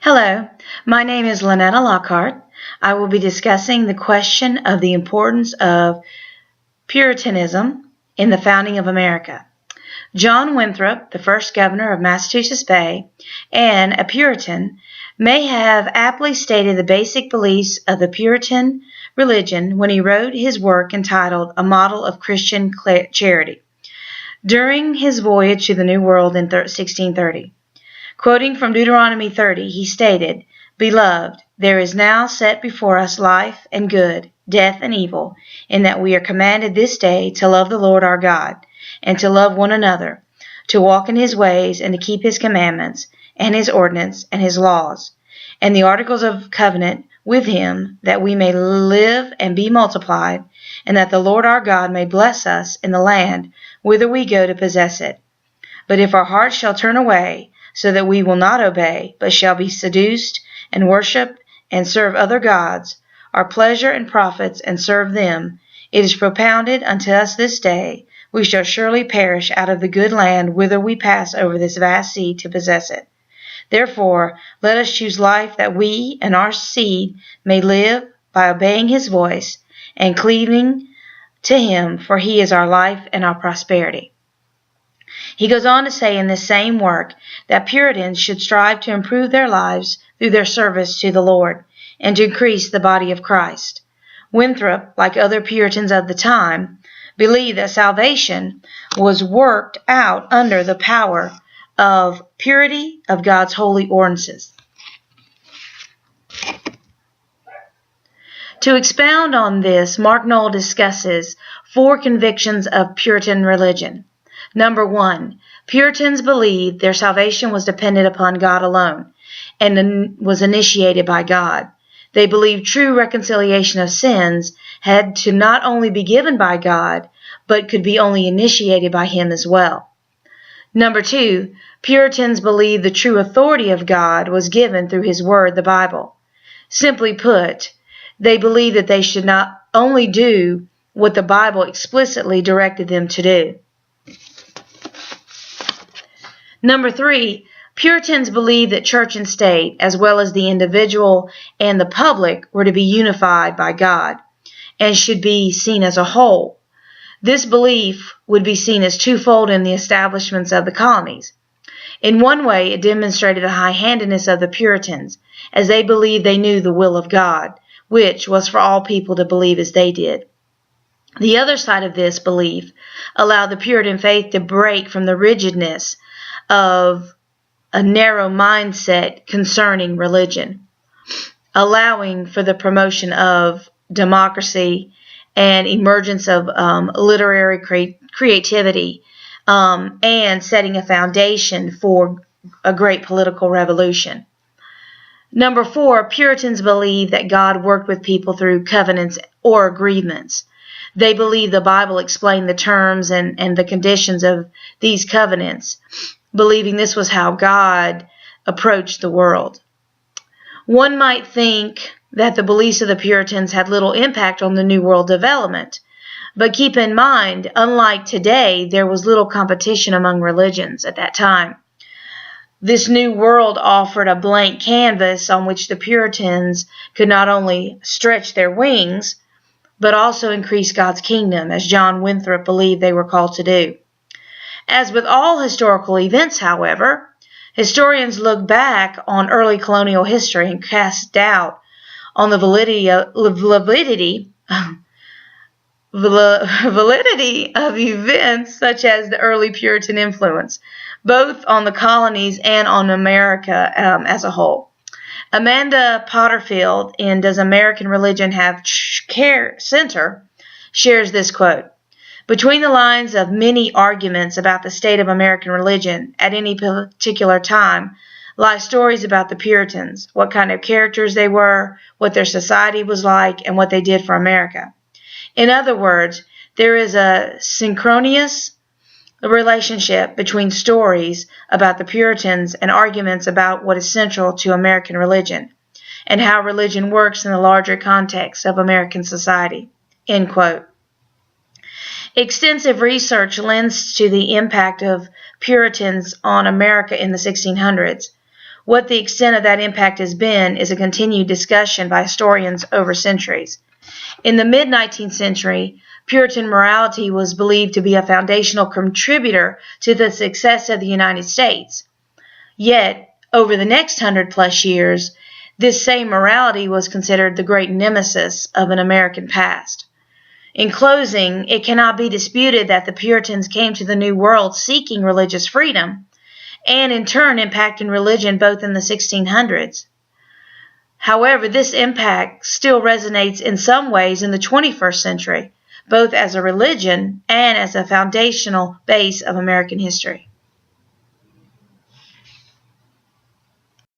Hello, my name is Lockhart. I will be discussing the question of the importance of Puritanism in the founding of America. John Winthrop, the first governor of Massachusetts Bay, and a Puritan, may have aptly stated the basic beliefs of the Puritan religion when he wrote his work entitled A Model of Christian Charity during his voyage to the New World in 1630. Quoting from Deuteronomy 30, he stated, "Beloved, there is now set before us life and good, death and evil, in that we are commanded this day to love the Lord our God, and to love one another, to walk in his ways, and to keep his commandments, and his ordinance, and his laws, and the articles of covenant with him, that we may live and be multiplied, and that the Lord our God may bless us in the land whither we go to possess it. But if our hearts shall turn away, so that we will not obey, but shall be seduced, and worship, and serve other gods, our pleasure and profits, and serve them, it is propounded unto us this day, we shall surely perish out of the good land whither we pass over this vast sea to possess it. Therefore, let us choose life, that we and our seed may live by obeying his voice, and cleaving to him, for he is our life and our prosperity." He goes on to say in this same work that Puritans should strive to improve their lives through their service to the Lord, and to increase the body of Christ. Winthrop, like other Puritans of the time, believed that salvation was worked out under the power of purity of God's holy ordinances. To expound on this, Mark Noll discusses 4 convictions of Puritan religion. Number 1, Puritans believed their salvation was dependent upon God alone, and was initiated by God. They believed true reconciliation of sins had to not only be given by God, but could be only initiated by him as well. Number 2, Puritans believed the true authority of God was given through his word, the Bible. Simply put, they believed that they should not only do what the Bible explicitly directed them to do. Number 3, Puritans believed that church and state, as well as the individual and the public, were to be unified by God, and should be seen as a whole. This belief would be seen as twofold in the establishments of the colonies. In one way, it demonstrated the high-handedness of the Puritans, as they believed they knew the will of God, which was for all people to believe as they did. The other side of this belief allowed the Puritan faith to break from the rigidness of a narrow mindset concerning religion, allowing for the promotion of democracy and emergence of literary creativity, and setting a foundation for a great political revolution. Number 4, Puritans believed that God worked with people through covenants or agreements. They believed the Bible explained the terms and the conditions of these covenants, believing this was how God approached the world. One might think that the beliefs of the Puritans had little impact on the New World development, but keep in mind, unlike today, there was little competition among religions at that time. This New World offered a blank canvas on which the Puritans could not only stretch their wings, but also increase God's kingdom, as John Winthrop believed they were called to do. As with all historical events, however, historians look back on early colonial history and cast doubt on the validity of events such as the early Puritan influence, both on the colonies and on America as a whole. Amanda Potterfield in Does American Religion Have Care Center shares this quote: "Between the lines of many arguments about the state of American religion at any particular time lie stories about the Puritans, what kind of characters they were, what their society was like, and what they did for America. In other words, there is a synchronous relationship between stories about the Puritans and arguments about what is central to American religion, and how religion works in the larger context of American society." End quote. Extensive research lends to the impact of Puritans on America in the 1600s. What the extent of that impact has been is a continued discussion by historians over centuries. In the mid-19th century, Puritan morality was believed to be a foundational contributor to the success of the United States. Yet, over the next 100+ years, this same morality was considered the great nemesis of an American past. In closing, it cannot be disputed that the Puritans came to the New World seeking religious freedom, and in turn impacting religion both in the 1600s. However, this impact still resonates in some ways in the 21st century, both as a religion and as a foundational base of American history.